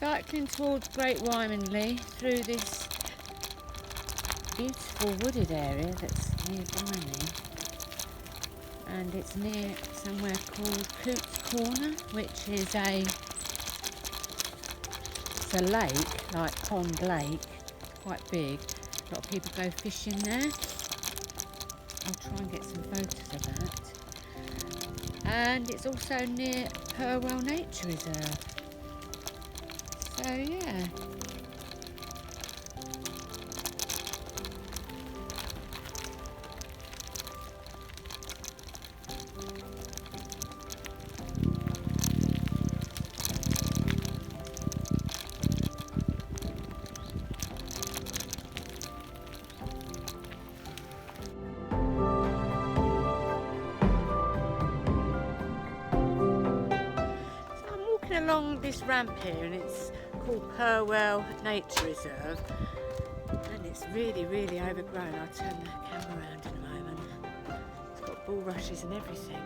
Cycling towards Great Wymondley through this beautiful wooded area that's nearby me, and it's near somewhere called Coot's Corner, which is it's a lake, like Pond Lake, quite big. A lot of people go fishing there. I'll try and get some photos of that. And it's also near Purwell Nature Reserve. So yeah. Along this ramp here, and it's called Purwell Nature Reserve, and it's really overgrown. I'll turn the camera around in a moment. It's got bulrushes and everything,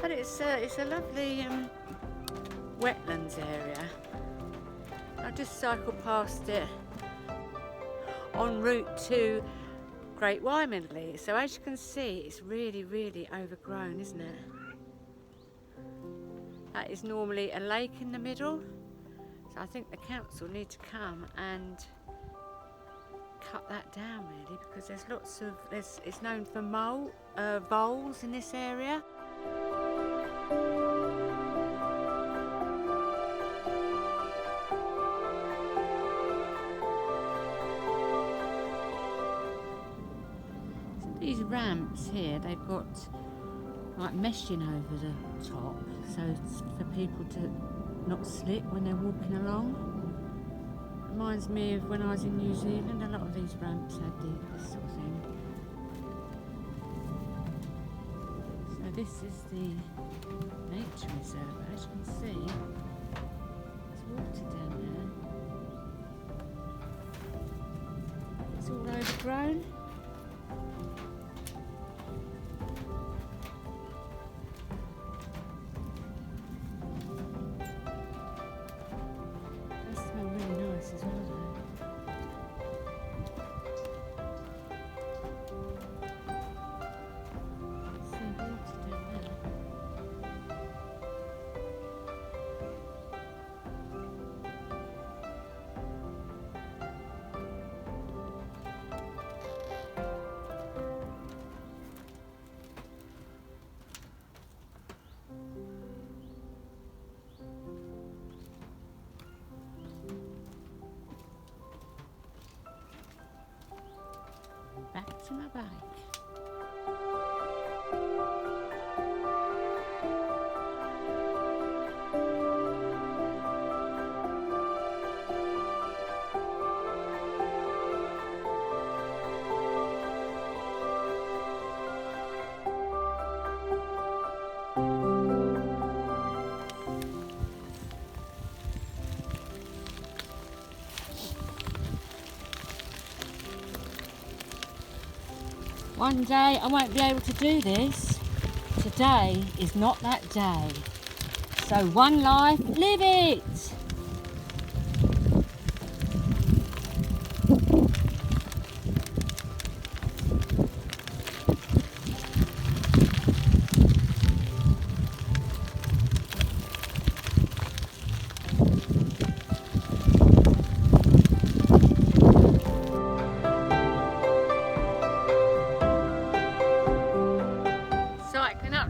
but it's a lovely wetlands area. I just cycled past it en route to Great Wymondley, so as you can see, it's really overgrown, isn't it? That is normally a lake in the middle, so I think the council need to come and cut that down really, because there's lots of, it's known for voles in this area. So these ramps here, they've got like meshing over the top, so it's for people to not slip when they're walking along. Reminds me of when I was in New Zealand, a lot of these ramps had this sort of thing. So this is the nature reserve, as you can see. There's water down there. It's all overgrown. As well, see water down there. Back to my bike. One day I won't be able to do this. Today is not that day. So one life, live it!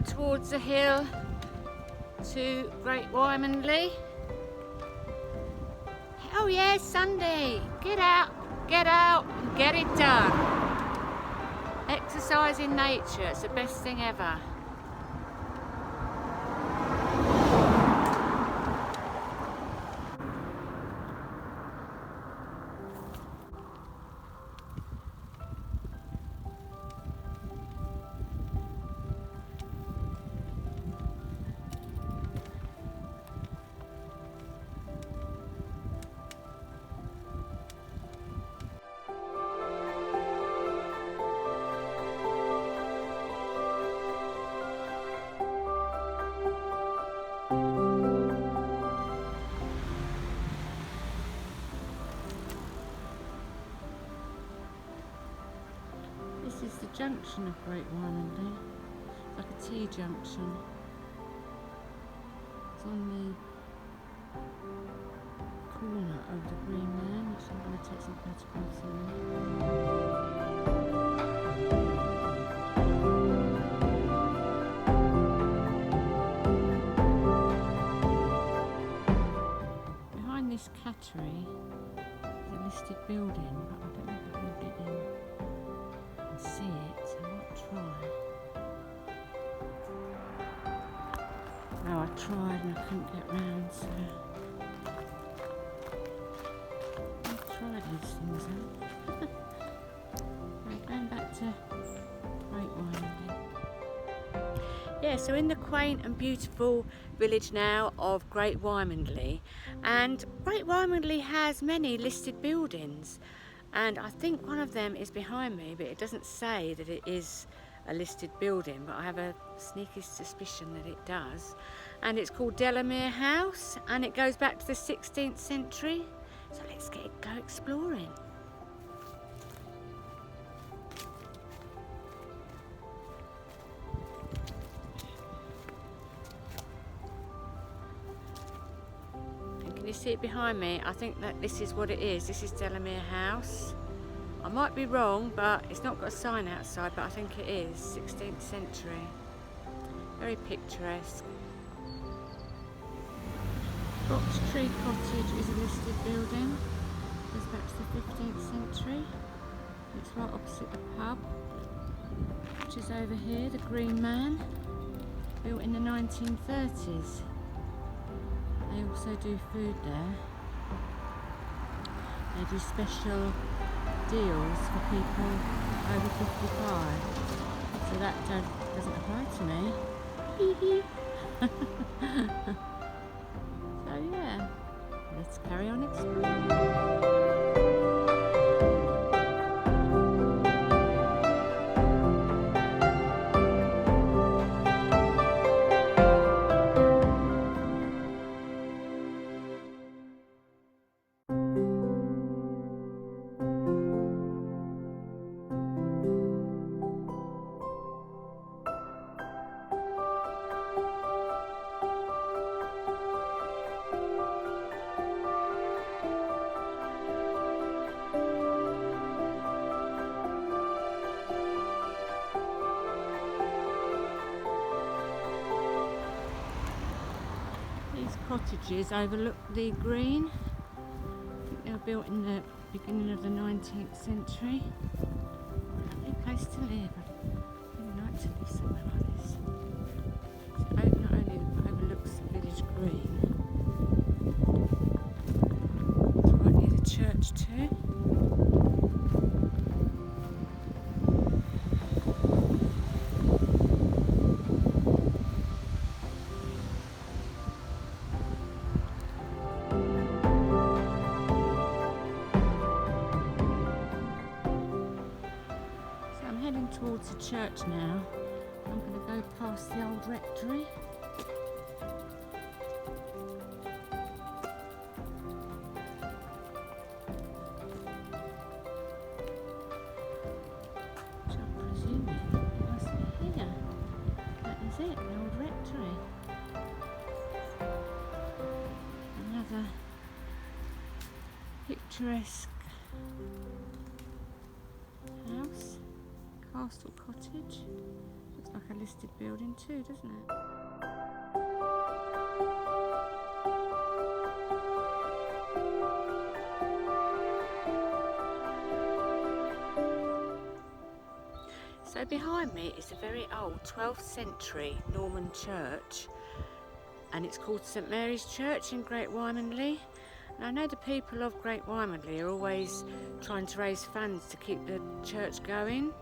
Towards the hill to Great Wymondley. Oh yes, Sunday! Get out and get it done. Exercise in nature, it's the best thing ever. junction of Great Wymondley. It's like a T-junction. It's on the corner of the Green Man, which I'm going to take some photographs of. Behind this cattery is a listed building, but I don't know if I can get in and see it, so I might try. No, I tried and I couldn't get round, so I'll try these things out. Right, going back to Great Wymondley. Yeah, so in the quaint and beautiful village now of Great Wymondley, and Great Wymondley has many listed buildings, and I think one of them is behind me, but it doesn't say that it is a listed building, but I have a sneaky suspicion that it does. And it's called Delamere House, and it goes back to the 16th century. So let's go exploring. And can you see it behind me? I think that this is what it is. This is Delamere House. I might be wrong, but it's not got a sign outside, but I think it is 16th century. Very picturesque. Box Tree Cottage is a listed building. Goes back to the 15th century. It's right opposite the pub, which is over here, the Green Man, built in the 1930s. They also do food there. They do special deals for people over 55, so that doesn't apply to me. So yeah, let's carry on exploring. Cottages overlook the green. I think they were built in the beginning of the 19th century. Lovely place to live. I'd really like to live somewhere like this. So it not only overlooks the village green, it's right near the church too. Towards the church now. I'm going to go past the old rectory. Which I'm presuming must be here. That is it, the old rectory. Another picturesque house. Castle Cottage. Looks like a listed building too, doesn't it? So behind me is a very old 12th century Norman church, and it's called St Mary's Church in Great Wymondley. And I know the people of Great Wymondley are always trying to raise funds to keep the church going.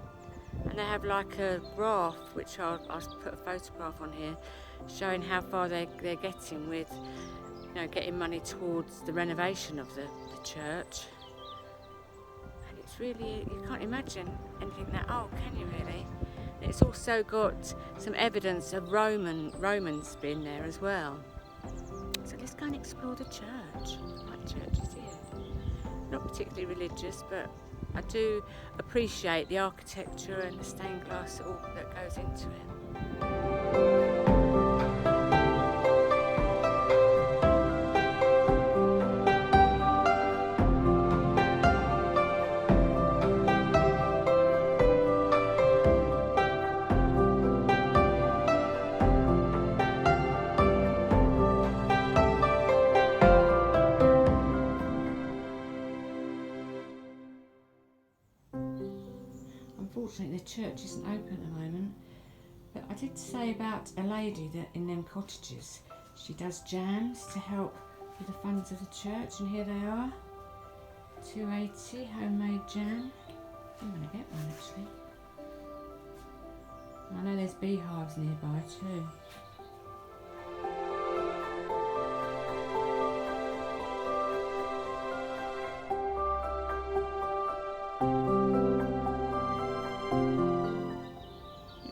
And they have like a graph, which I'll put a photograph on here, showing how far they're getting with, you know, getting money towards the renovation of the church. And it's really, you can't imagine anything that old, can you really? And it's also got some evidence of Romans being there as well. So let's go and explore the church. I like churches here. Not particularly religious, but I do appreciate the architecture and the stained glass that goes into it. Unfortunately, the church isn't open at the moment, but I did say about a lady that in them cottages, she does jams to help with the funds of the church, and here they are, £2.80 homemade jam. I'm going to get one actually. I know there's beehives nearby too.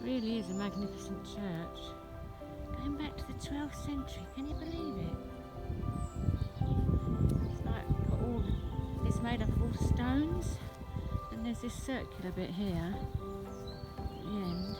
Really is a magnificent church. Going back to the 12th century, can you believe it? It's like got all, it's made up of all stones, and there's this circular bit here at the end.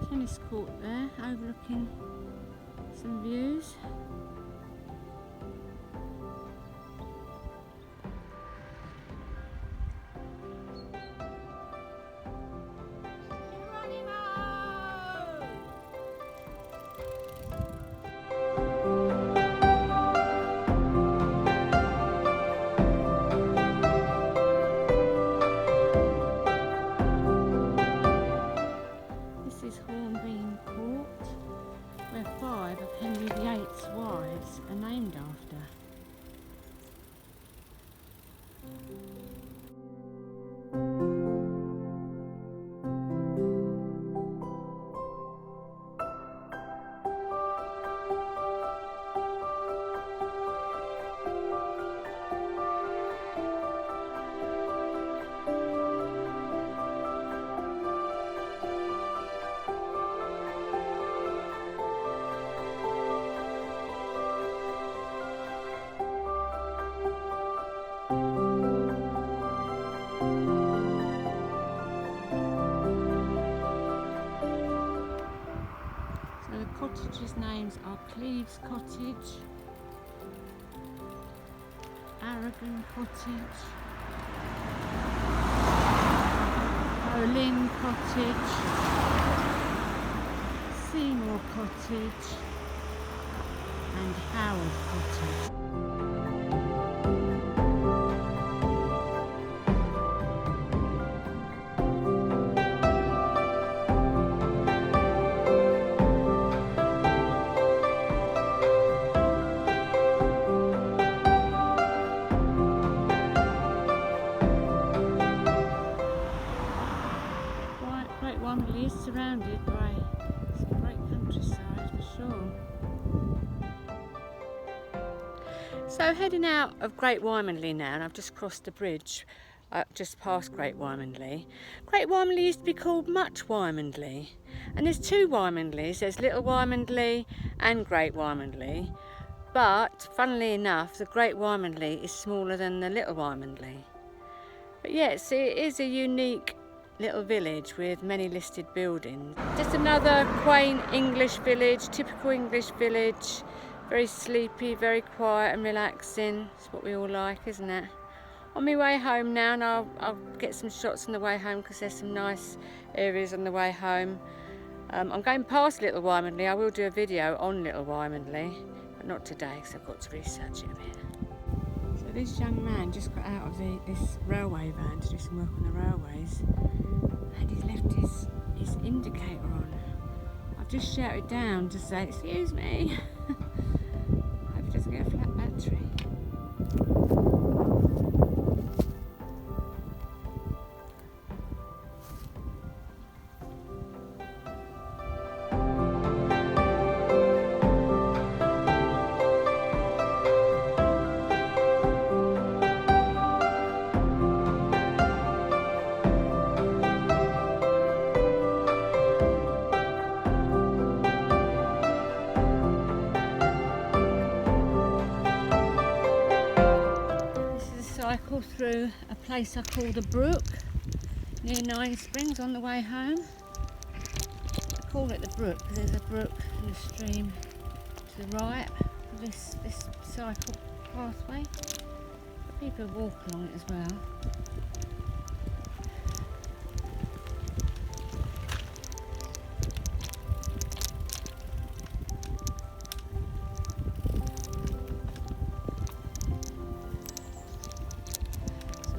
Tennis court there, overlooking some views. Wives are named after. Cottages' names are Cleves Cottage, Aragon Cottage, Olin Cottage, Seymour Cottage and Howard Cottage. Great Wymondley is surrounded by some great countryside for sure. So heading out of Great Wymondley now, and I've just crossed the bridge just past Great Wymondley. Great Wymondley used to be called Much Wymondley, and there's two Wymondleys. There's Little Wymondley and Great Wymondley, but funnily enough the Great Wymondley is smaller than the Little Wymondley. But yes, it is a unique little village with many listed buildings. Just another quaint English village, typical English village. Very sleepy, very quiet and relaxing. It's what we all like, isn't it? On my way home now, and I'll get some shots on the way home because there's some nice areas on the way home. I'm going past Little Wymondley. I will do a video on Little Wymondley, but not today because I've got to research it a bit. So this young man just got out of this railway van to do some work on the railways, and he's left his indicator on. I've just shouted down to say, "Excuse me." Hope he doesn't get a flat battery. Cycle through a place I call the Brook near Nine Springs on the way home. I call it the Brook because there's a brook and a stream to the right of this cycle pathway, but people walk along it as well.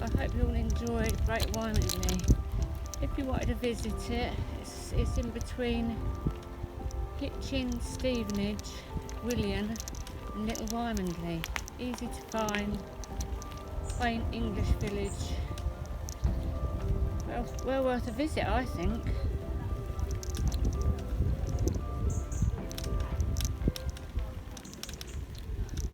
I hope you all enjoyed Great Wymondley. If you wanted to visit it, it's in between Hitchin, Stevenage, William and Little Wymondley. Easy to find, quaint English village. Well worth a visit, I think.